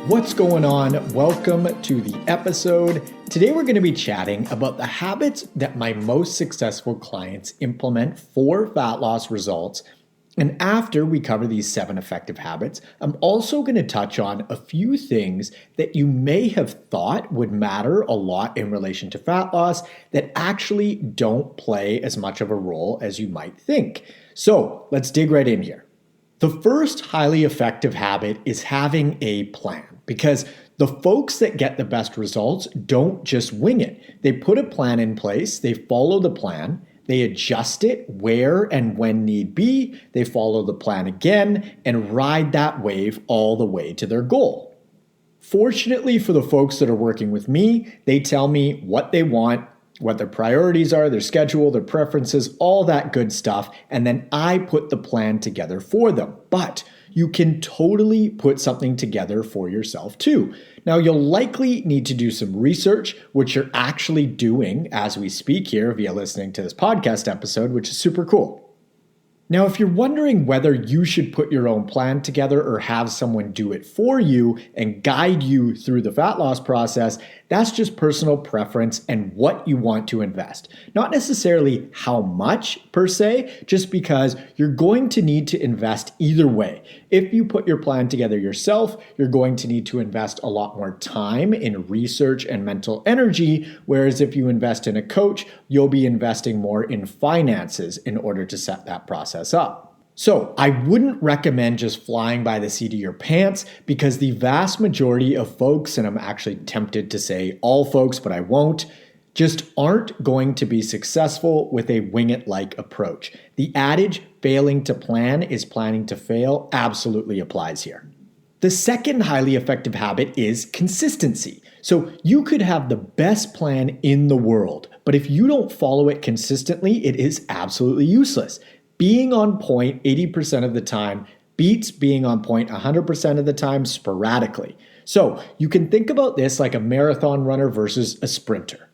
What's going on? Welcome to the episode. Today we're going to be chatting about the habits that my most successful clients implement for fat loss results. And after we cover these 7 effective habits, I'm also going to touch on a few things that you may have thought would matter a lot in relation to fat loss that actually don't play as much of a role as you might think. So let's dig right in here. The first highly effective habit is having a plan, because the folks that get the best results don't just wing it. They put a plan in place, they follow the plan, they adjust it where and when need be, they follow the plan again, and ride that wave all the way to their goal. Fortunately for the folks that are working with me, they tell me what they want, what their priorities are, their schedule, their preferences, all that good stuff, and then I put the plan together for them. But you can totally put something together for yourself too. Now, you'll likely need to do some research, which you're actually doing as we speak here via listening to this podcast episode, which is super cool. Now, if you're wondering whether you should put your own plan together or have someone do it for you and guide you through the fat loss process, that's just personal preference and what you want to invest. Not necessarily how much per se, just because you're going to need to invest either way. If you put your plan together yourself, you're going to need to invest a lot more time in research and mental energy, whereas if you invest in a coach, you'll be investing more in finances in order to set that process up. So I wouldn't recommend just flying by the seat of your pants, because the vast majority of folks, and I'm actually tempted to say all folks, but I won't, just aren't going to be successful with a wing-it-like approach. The adage, failing to plan is planning to fail, absolutely applies here. The second highly effective habit is consistency. So you could have the best plan in the world, but if you don't follow it consistently, it is absolutely useless. Being on point 80% of the time beats being on point 100% of the time sporadically. So you can think about this like a marathon runner versus a sprinter.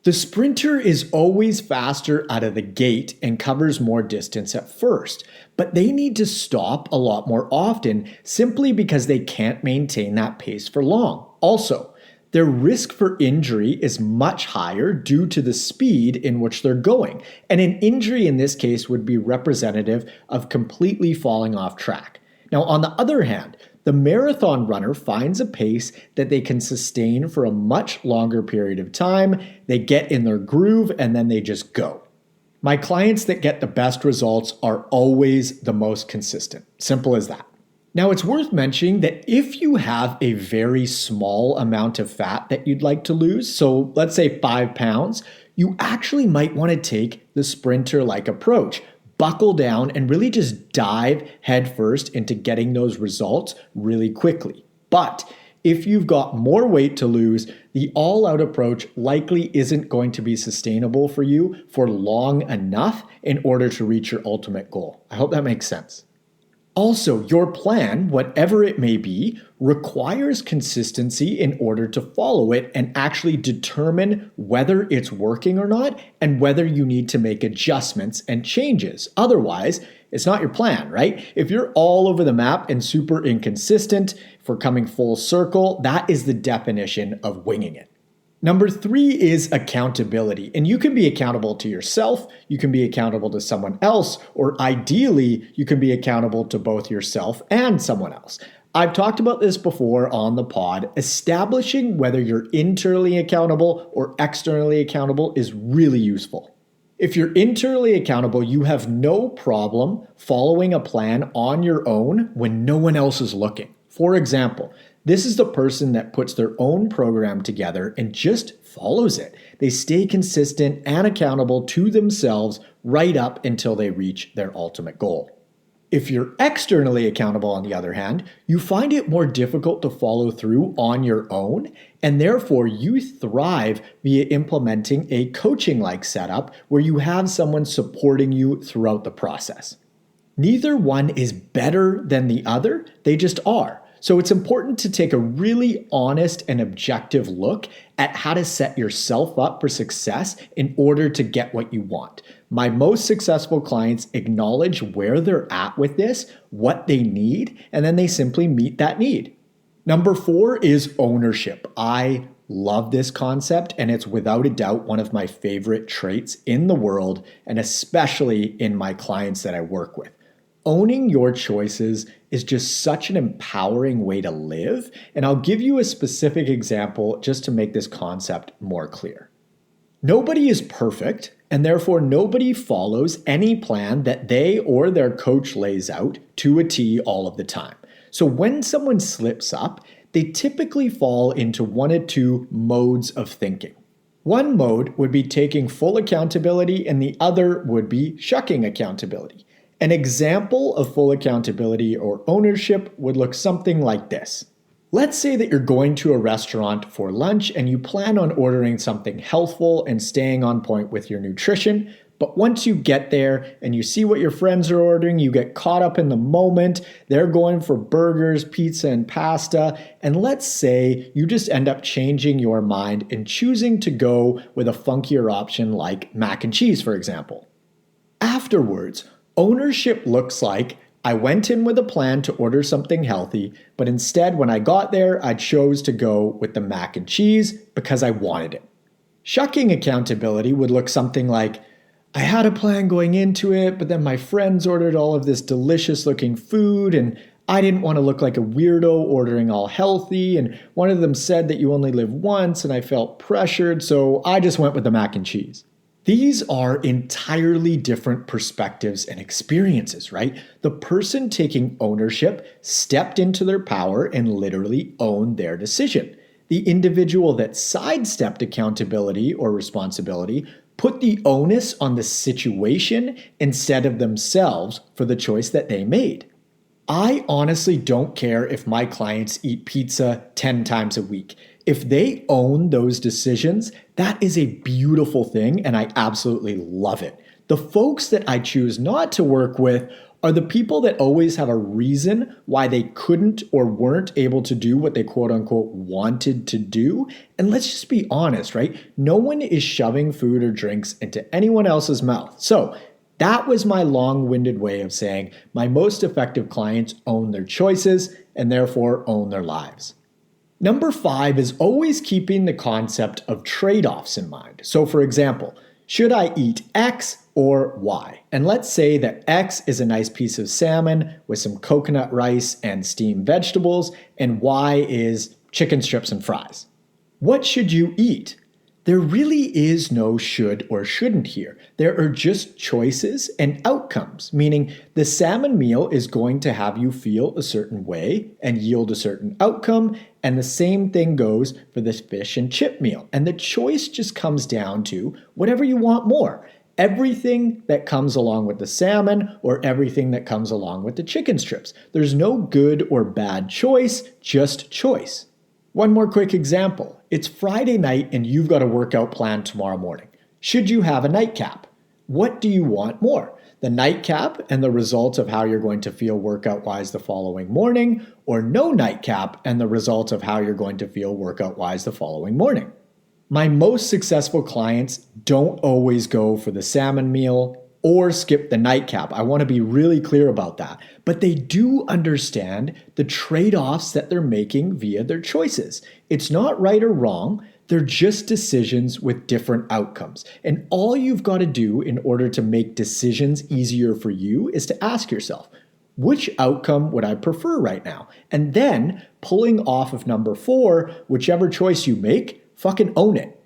The sprinter is always faster out of the gate and covers more distance at first, but they need to stop a lot more often simply because they can't maintain that pace for long. Also, their risk for injury is much higher due to the speed in which they're going, and an injury in this case would be representative of completely falling off track. Now, on the other hand, the marathon runner finds a pace that they can sustain for a much longer period of time. They get in their groove and then they just go. My clients that get the best results are always the most consistent. Simple as that. Now, it's worth mentioning that if you have a very small amount of fat that you'd like to lose, so let's say 5 pounds, you actually might want to take the sprinter-like approach. Buckle down and really just dive headfirst into getting those results really quickly. But if you've got more weight to lose, the all-out approach likely isn't going to be sustainable for you for long enough in order to reach your ultimate goal. I hope that makes sense. Also, your plan, whatever it may be, requires consistency in order to follow it and actually determine whether it's working or not and whether you need to make adjustments and changes. Otherwise, it's not your plan, right? If you're all over the map and super inconsistent, for coming full circle, that is the definition of winging it. Number 3 is accountability, and you can be accountable to yourself, you can be accountable to someone else, or ideally, you can be accountable to both yourself and someone else. I've talked about this before on the pod. Establishing whether you're internally accountable or externally accountable is really useful. If you're internally accountable, you have no problem following a plan on your own when no one else is looking. For example, this is the person that puts their own program together and just follows it. They stay consistent and accountable to themselves right up until they reach their ultimate goal. If you're externally accountable, on the other hand, you find it more difficult to follow through on your own, and therefore you thrive via implementing a coaching-like setup where you have someone supporting you throughout the process. Neither one is better than the other, they just are. So it's important to take a really honest and objective look at how to set yourself up for success in order to get what you want. My most successful clients acknowledge where they're at with this, what they need, and then they simply meet that need. Number 4 is ownership. I love this concept, and it's without a doubt one of my favorite traits in the world, and especially in my clients that I work with. Owning your choices is just such an empowering way to live, and I'll give you a specific example just to make this concept more clear. Nobody is perfect, and therefore nobody follows any plan that they or their coach lays out to a T all of the time. So when someone slips up, they typically fall into one of two modes of thinking. One mode would be taking full accountability, and the other would be shucking accountability. An example of full accountability or ownership would look something like this. Let's say that you're going to a restaurant for lunch and you plan on ordering something healthful and staying on point with your nutrition, but once you get there and you see what your friends are ordering, you get caught up in the moment. They're going for burgers, pizza, and pasta. And let's say you just end up changing your mind and choosing to go with a funkier option like mac and cheese, for example. Afterwards, ownership looks like I went in with a plan to order something healthy, but instead when I got there, I chose to go with the mac and cheese because I wanted it. Shucking accountability would look something like, I had a plan going into it, but then my friends ordered all of this delicious looking food and I didn't want to look like a weirdo ordering all healthy, and one of them said that you only live once and I felt pressured, so I just went with the mac and cheese. These are entirely different perspectives and experiences, right? The person taking ownership stepped into their power and literally owned their decision. The individual that sidestepped accountability or responsibility put the onus on the situation instead of themselves for the choice that they made. I honestly don't care if my clients eat pizza 10 times a week. If they own those decisions, that is a beautiful thing, and I absolutely love it. The folks that I choose not to work with are the people that always have a reason why they couldn't or weren't able to do what they quote unquote wanted to do. And let's just be honest, right? No one is shoving food or drinks into anyone else's mouth. So that was my long-winded way of saying my most effective clients own their choices and therefore own their lives. Number 5 is always keeping the concept of trade-offs in mind. So for example, should I eat X or Y? And let's say that X is a nice piece of salmon with some coconut rice and steamed vegetables, and Y is chicken strips and fries. What should you eat? There really is no should or shouldn't here. There are just choices and outcomes, meaning the salmon meal is going to have you feel a certain way and yield a certain outcome, and the same thing goes for the fish and chip meal. And the choice just comes down to whatever you want more. Everything that comes along with the salmon or everything that comes along with the chicken strips. There's no good or bad choice, just choice. One more quick example. It's Friday night and you've got a workout plan tomorrow morning. Should you have a nightcap? What do you want more? The nightcap and the result of how you're going to feel workout-wise the following morning, or no nightcap and the result of how you're going to feel workout-wise the following morning? My most successful clients don't always go for the salmon meal or skip the nightcap. I want to be really clear about that. But they do understand the trade-offs that they're making via their choices. It's not right or wrong. They're just decisions with different outcomes. And all you've got to do in order to make decisions easier for you is to ask yourself, which outcome would I prefer right now? And then pulling off of number 4, whichever choice you make, fucking own it.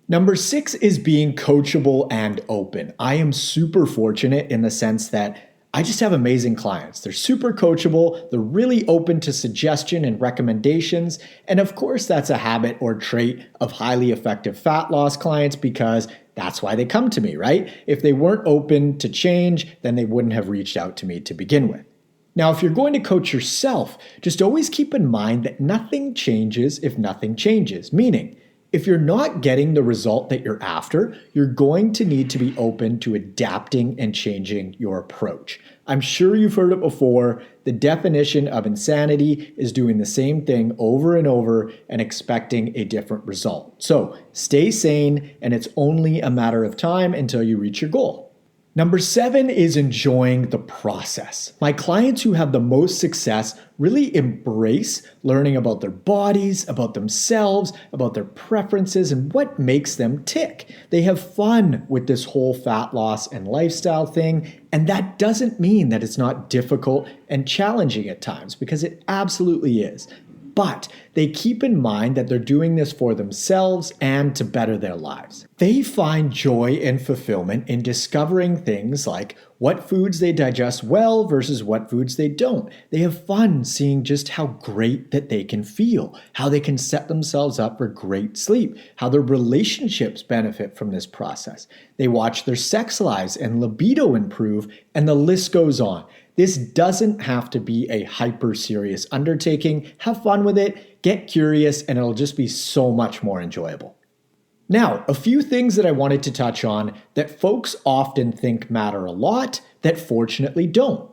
Number 6 is being coachable and open. I am super fortunate in the sense that I just have amazing clients. They're super coachable. They're really open to suggestion and recommendations. And of course, that's a habit or trait of highly effective fat loss clients because that's why they come to me, right? If they weren't open to change, then they wouldn't have reached out to me to begin with. Now, if you're going to coach yourself, just always keep in mind that nothing changes if nothing changes, meaning if you're not getting the result that you're after, you're going to need to be open to adapting and changing your approach. I'm sure you've heard it before. The definition of insanity is doing the same thing over and over and expecting a different result. So stay sane, and it's only a matter of time until you reach your goal. Number 7 is enjoying the process. My clients who have the most success really embrace learning about their bodies, about themselves, about their preferences, and what makes them tick. They have fun with this whole fat loss and lifestyle thing, and that doesn't mean that it's not difficult and challenging at times, because it absolutely is. But they keep in mind that they're doing this for themselves and to better their lives. They find joy and fulfillment in discovering things like what foods they digest well versus what foods they don't. They have fun seeing just how great that they can feel, how they can set themselves up for great sleep, how their relationships benefit from this process. They watch their sex lives and libido improve, and the list goes on. This doesn't have to be a hyper serious undertaking. Have fun with it, get curious, and it'll just be so much more enjoyable. Now, a few things that I wanted to touch on that folks often think matter a lot that fortunately don't.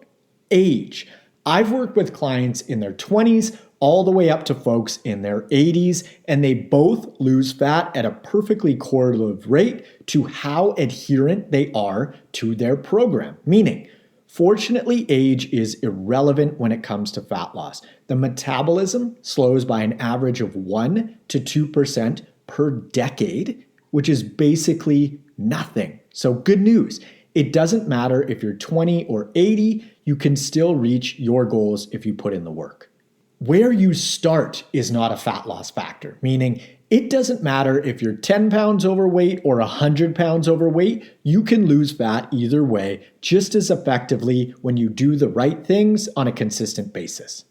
Age. I've worked with clients in their 20s all the way up to folks in their 80s, and they both lose fat at a perfectly correlative rate to how adherent they are to their program. Meaning, fortunately, age is irrelevant when it comes to fat loss. The metabolism slows by an average of 1 to 2% per decade, which is basically nothing. So good news. It doesn't matter if you're 20 or 80, you can still reach your goals if you put in the work. Where you start is not a fat loss factor, meaning it doesn't matter if you're 10 pounds overweight or 100 pounds overweight, you can lose fat either way just as effectively when you do the right things on a consistent basis.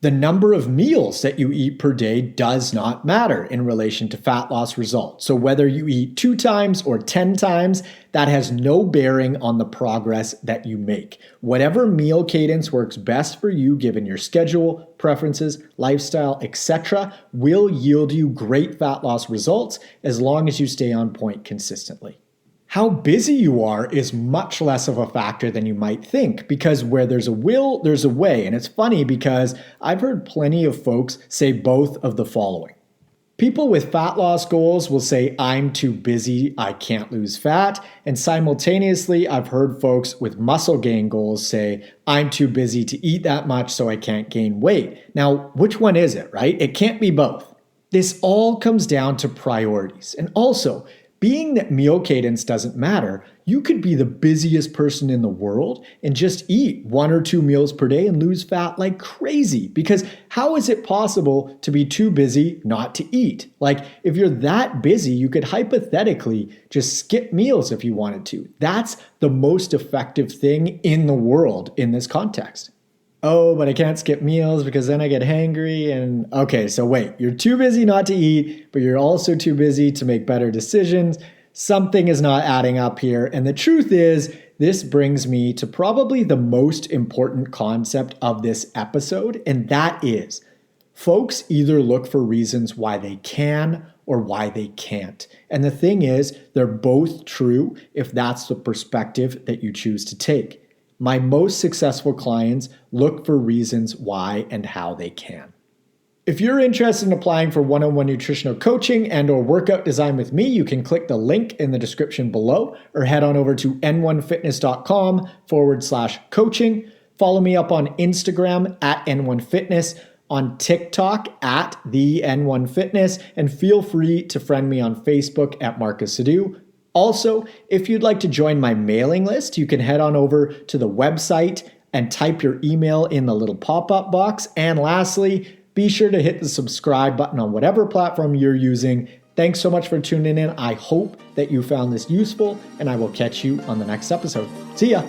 The number of meals that you eat per day does not matter in relation to fat loss results. So whether you eat 2 times or 10 times, that has no bearing on the progress that you make. Whatever meal cadence works best for you given your schedule, preferences, lifestyle, etc., will yield you great fat loss results as long as you stay on point consistently. How busy you are is much less of a factor than you might think, because where there's a will, there's a way. And it's funny because I've heard plenty of folks say both of the following. People with fat loss goals will say, I'm too busy, I can't lose fat. And simultaneously, I've heard folks with muscle gain goals say, I'm too busy to eat that much, so I can't gain weight. Now, which one is it, right? It can't be both. This all comes down to priorities. And also, being that meal cadence doesn't matter, you could be the busiest person in the world and just eat 1 or 2 meals per day and lose fat like crazy. Because how is it possible to be too busy not to eat? Like, if you're that busy, you could hypothetically just skip meals if you wanted to. That's the most effective thing in the world in this context. Oh, but I can't skip meals because then I get hangry and okay, so wait, you're too busy not to eat, but you're also too busy to make better decisions. Something is not adding up here. And the truth is, this brings me to probably the most important concept of this episode, and that is, folks either look for reasons why they can or why they can't. And the thing is, they're both true if that's the perspective that you choose to take. My most successful clients look for reasons why and how they can. If you're interested in applying for one-on-one nutritional coaching and or workout design with me, you can click the link in the description below or head on over to n1fitness.com/coaching. Follow me up on Instagram at n1fitness, on TikTok at the n1fitness, and feel free to friend me on Facebook at Marcus Sadu. Also, if you'd like to join my mailing list, you can head on over to the website and type your email in the little pop-up box. And lastly, be sure to hit the subscribe button on whatever platform you're using. Thanks so much for tuning in. I hope that you found this useful, and I will catch you on the next episode. See ya.